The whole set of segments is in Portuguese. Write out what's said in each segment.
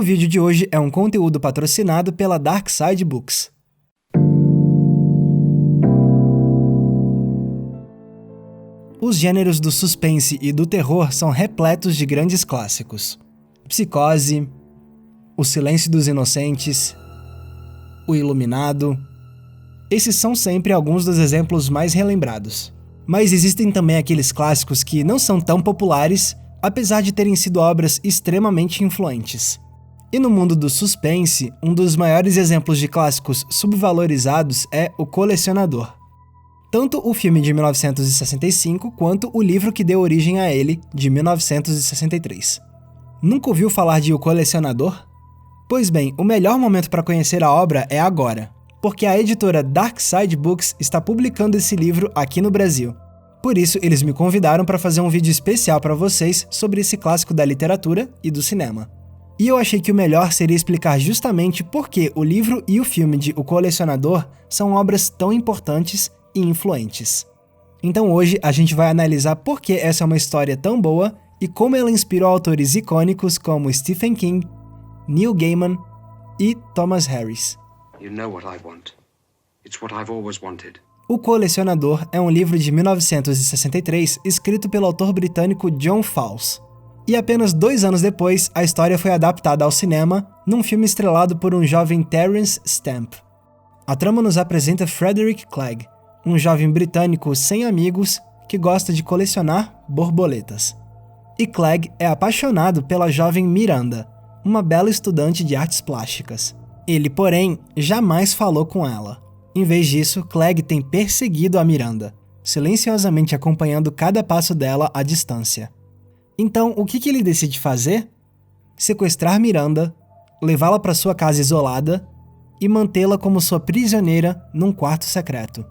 vídeo de hoje é um conteúdo patrocinado pela Dark Side Books. Os gêneros do suspense e do terror são repletos de grandes clássicos. Psicose, O Silêncio dos Inocentes, O Iluminado. Esses são sempre alguns dos exemplos mais relembrados. Mas existem também aqueles clássicos que não são tão populares, apesar de terem sido obras extremamente influentes. E no mundo do suspense, um dos maiores exemplos de clássicos subvalorizados é O Colecionador. Tanto o filme de 1965 quanto o livro que deu origem a ele, de 1963. Nunca ouviu falar de O Colecionador? Pois bem, o melhor momento para conhecer a obra é agora, porque a editora Dark Side Books está publicando esse livro aqui no Brasil. Por isso, eles me convidaram para fazer um vídeo especial para vocês sobre esse clássico da literatura e do cinema. E eu achei que o melhor seria explicar justamente por que o livro e o filme de O Colecionador são obras tão importantes e influentes. Então hoje a gente vai analisar por que essa é uma história tão boa e como ela inspirou autores icônicos como Stephen King, Neil Gaiman e Thomas Harris. You know what I want. It's what I've always wanted. O Colecionador é um livro de 1963 escrito pelo autor britânico John Fowles. E apenas 2 anos depois, a história foi adaptada ao cinema num filme estrelado por um jovem Terence Stamp. A trama nos apresenta Frederick Clegg, um jovem britânico sem amigos que gosta de colecionar borboletas. E Clegg é apaixonado pela jovem Miranda, uma bela estudante de artes plásticas. Ele, porém, jamais falou com ela. Em vez disso, Clegg tem perseguido a Miranda, silenciosamente acompanhando cada passo dela à distância. Então, o que ele decide fazer? Sequestrar Miranda, levá-la para sua casa isolada e mantê-la como sua prisioneira num quarto secreto.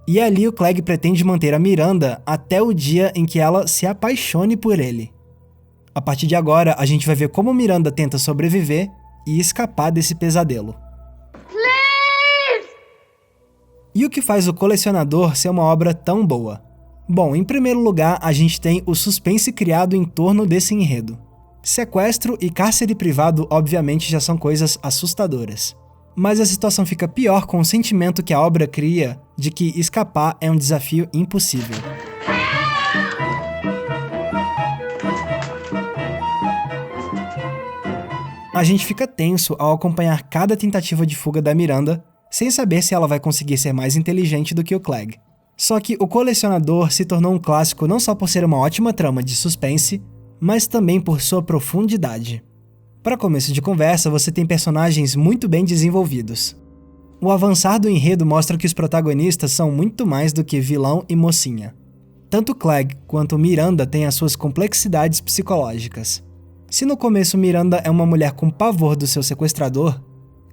E ali o Clegg pretende manter a Miranda até o dia em que ela se apaixone por ele. A partir de agora, a gente vai ver como Miranda tenta sobreviver e escapar desse pesadelo. Please! E o que faz O Colecionador ser uma obra tão boa? Bom, em primeiro lugar, a gente tem o suspense criado em torno desse enredo. Sequestro e cárcere privado obviamente já são coisas assustadoras. Mas a situação fica pior com o sentimento que a obra cria de que escapar é um desafio impossível. A gente fica tenso ao acompanhar cada tentativa de fuga da Miranda, sem saber se ela vai conseguir ser mais inteligente do que o Clegg. Só que O Colecionador se tornou um clássico não só por ser uma ótima trama de suspense, mas também por sua profundidade. Para começo de conversa, você tem personagens muito bem desenvolvidos. O avançar do enredo mostra que os protagonistas são muito mais do que vilão e mocinha. Tanto Clegg quanto Miranda têm as suas complexidades psicológicas. Se no começo Miranda é uma mulher com pavor do seu sequestrador,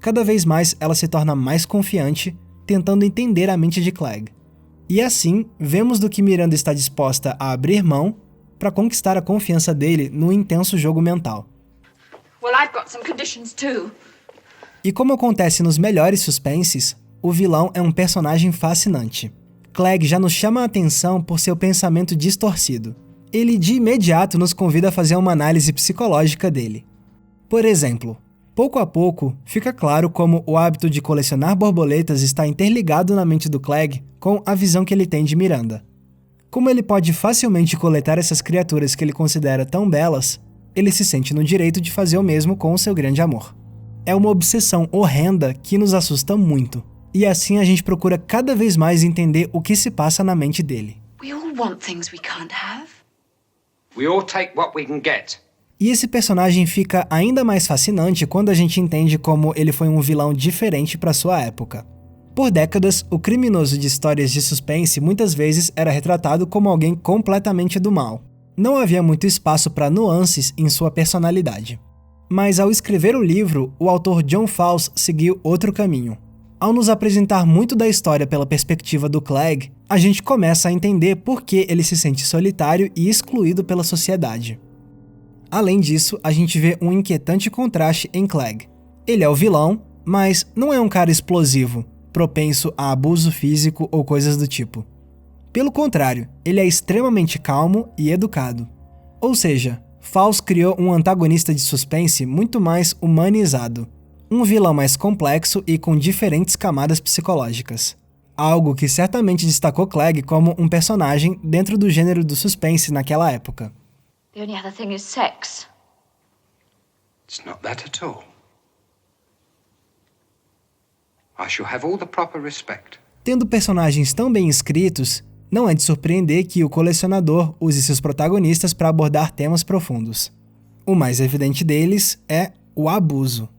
cada vez mais ela se torna mais confiante, tentando entender a mente de Clegg. E assim, vemos do que Miranda está disposta a abrir mão para conquistar a confiança dele no intenso jogo mental. Well, I've got some conditions too. E como acontece nos melhores suspenses, o vilão é um personagem fascinante. Clegg já nos chama a atenção por seu pensamento distorcido. Ele de imediato nos convida a fazer uma análise psicológica dele. Por exemplo, pouco a pouco, fica claro como o hábito de colecionar borboletas está interligado na mente do Clegg com a visão que ele tem de Miranda. Como ele pode facilmente coletar essas criaturas que ele considera tão belas, ele se sente no direito de fazer o mesmo com o seu grande amor. É uma obsessão horrenda que nos assusta muito, e assim a gente procura cada vez mais entender o que se passa na mente dele. We all want things we can't have. We all take what we can get. E esse personagem fica ainda mais fascinante quando a gente entende como ele foi um vilão diferente para sua época. Por décadas, o criminoso de histórias de suspense muitas vezes era retratado como alguém completamente do mal. Não havia muito espaço para nuances em sua personalidade. Mas ao escrever o livro, o autor John Fowles seguiu outro caminho. Ao nos apresentar muito da história pela perspectiva do Clegg, a gente começa a entender por que ele se sente solitário e excluído pela sociedade. Além disso, a gente vê um inquietante contraste em Clegg. Ele é o vilão, mas não é um cara explosivo, propenso a abuso físico ou coisas do tipo. Pelo contrário, ele é extremamente calmo e educado. Ou seja, Fawkes criou um antagonista de suspense muito mais humanizado, um vilão mais complexo e com diferentes camadas psicológicas. Algo que certamente destacou Clegg como um personagem dentro do gênero do suspense naquela época. The only other thing is sex. It's not that at all. I shall have all the proper respect. Tendo personagens tão bem escritos, não é de surpreender que o colecionador use seus protagonistas para abordar temas profundos. O mais evidente deles é o abuso.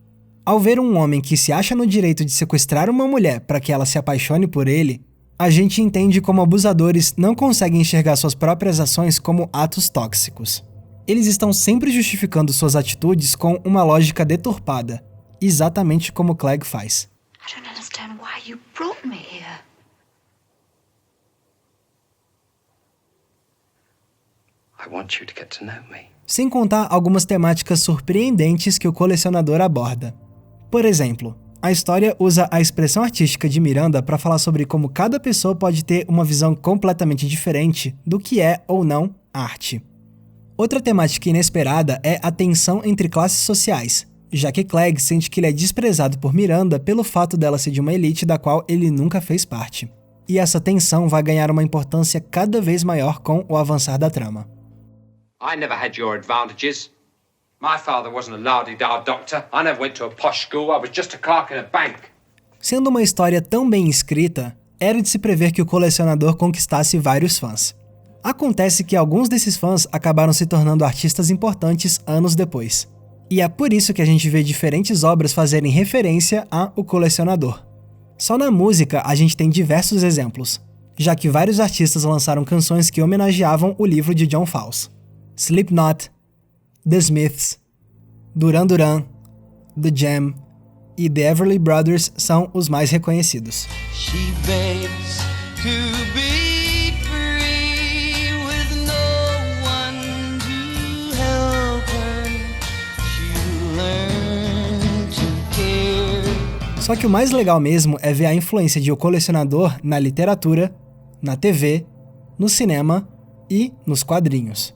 Ao ver um homem que se acha no direito de sequestrar uma mulher para que ela se apaixone por ele, a gente entende como abusadores não conseguem enxergar suas próprias ações como atos tóxicos. Eles estão sempre justificando suas atitudes com uma lógica deturpada, exatamente como Clegg faz. I don't understand why you brought me here. I want you to get to know me. Sem contar algumas temáticas surpreendentes que o colecionador aborda. Por exemplo, a história usa a expressão artística de Miranda para falar sobre como cada pessoa pode ter uma visão completamente diferente do que é ou não arte. Outra temática inesperada é a tensão entre classes sociais, já que Clegg sente que ele é desprezado por Miranda pelo fato dela ser de uma elite da qual ele nunca fez parte. E essa tensão vai ganhar uma importância cada vez maior com o avançar da trama. I never had your advantages. My father wasn't a la-di-da doctor. I never went to a posh school. I was just a clerk in a bank. Sendo uma história tão bem escrita, era de se prever que o colecionador conquistasse vários fãs. Acontece que alguns desses fãs acabaram se tornando artistas importantes anos depois. E é por isso que a gente vê diferentes obras fazerem referência a O Colecionador. Só na música a gente tem diversos exemplos, já que vários artistas lançaram canções que homenageavam o livro de John Fawkes. Slipknot, The Smiths, Duran Duran, The Jam e The Everly Brothers são os mais reconhecidos. She begs to be free with no one to help her. She'll learn to care. Só que o mais legal mesmo é ver a influência de O Colecionador na literatura, na TV, no cinema e nos quadrinhos.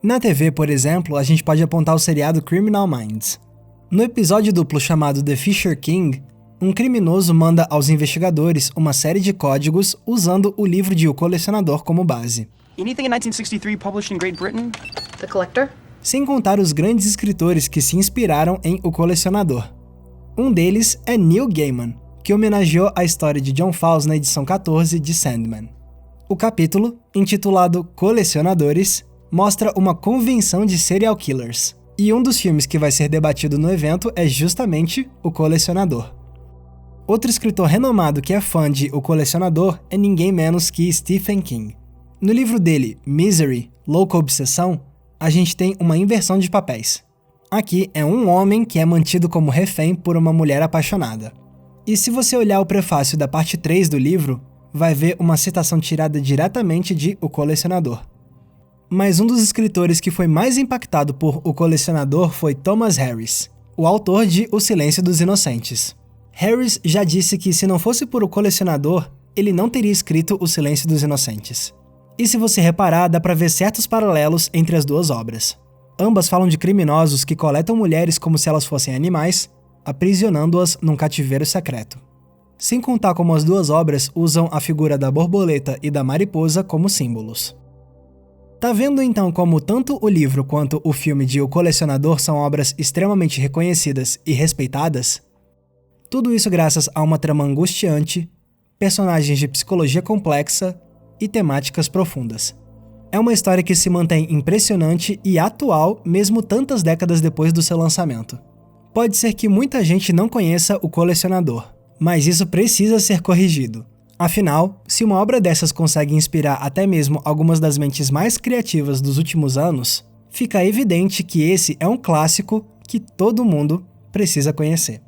Na TV, por exemplo, a gente pode apontar o seriado Criminal Minds. No episódio duplo chamado The Fisher King, um criminoso manda aos investigadores uma série de códigos usando o livro de O Colecionador como base. Anything in 1963 published in Great Britain? The Collector? Sem contar os grandes escritores que se inspiraram em O Colecionador. Um deles é Neil Gaiman, que homenageou a história de John Fawkes na edição 14 de Sandman. O capítulo, intitulado Colecionadores, mostra uma convenção de serial killers, e um dos filmes que vai ser debatido no evento é justamente O Colecionador. Outro escritor renomado que é fã de O Colecionador é ninguém menos que Stephen King. No livro dele, Misery, Louca Obsessão, a gente tem uma inversão de papéis. Aqui é um homem que é mantido como refém por uma mulher apaixonada. E se você olhar o prefácio da parte 3 do livro, vai ver uma citação tirada diretamente de O Colecionador. Mas um dos escritores que foi mais impactado por O Colecionador foi Thomas Harris, o autor de O Silêncio dos Inocentes. Harris já disse que se não fosse por O Colecionador, ele não teria escrito O Silêncio dos Inocentes. E se você reparar, dá pra ver certos paralelos entre as duas obras. Ambas falam de criminosos que coletam mulheres como se elas fossem animais, aprisionando-as num cativeiro secreto. Sem contar como as duas obras usam a figura da borboleta e da mariposa como símbolos. Tá vendo então como tanto o livro quanto o filme de O Colecionador são obras extremamente reconhecidas e respeitadas? Tudo isso graças a uma trama angustiante, personagens de psicologia complexa e temáticas profundas. É uma história que se mantém impressionante e atual mesmo tantas décadas depois do seu lançamento. Pode ser que muita gente não conheça O Colecionador, mas isso precisa ser corrigido. Afinal, se uma obra dessas consegue inspirar até mesmo algumas das mentes mais criativas dos últimos anos, fica evidente que esse é um clássico que todo mundo precisa conhecer.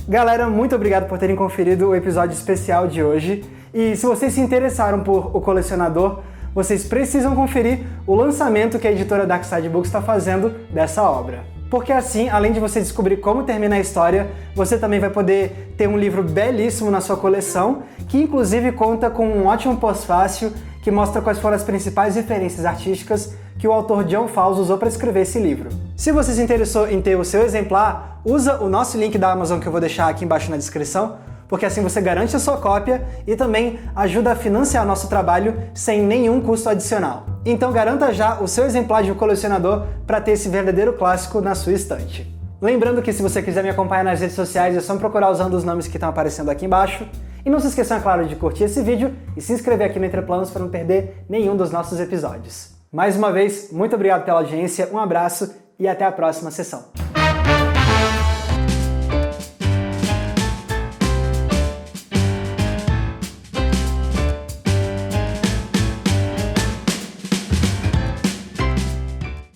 Galera, muito obrigado por terem conferido o episódio especial de hoje. E se vocês se interessaram por O Colecionador, vocês precisam conferir o lançamento que a editora Darkside Books está fazendo dessa obra. Porque assim, além de você descobrir como termina a história, você também vai poder ter um livro belíssimo na sua coleção, que inclusive conta com um ótimo pós-fácil que mostra quais foram as principais referências artísticas que o autor John Fowles usou para escrever esse livro. Se você se interessou em ter o seu exemplar, usa o nosso link da Amazon que eu vou deixar aqui embaixo na descrição, porque assim você garante a sua cópia e também ajuda a financiar nosso trabalho sem nenhum custo adicional. Então garanta já o seu exemplar de um colecionador para ter esse verdadeiro clássico na sua estante. Lembrando que se você quiser me acompanhar nas redes sociais é só me procurar usando os nomes que estão aparecendo aqui embaixo. E não se esqueçam, é claro, de curtir esse vídeo e se inscrever aqui no Entre Planos para não perder nenhum dos nossos episódios. Mais uma vez, muito obrigado pela audiência, um abraço e até a próxima sessão.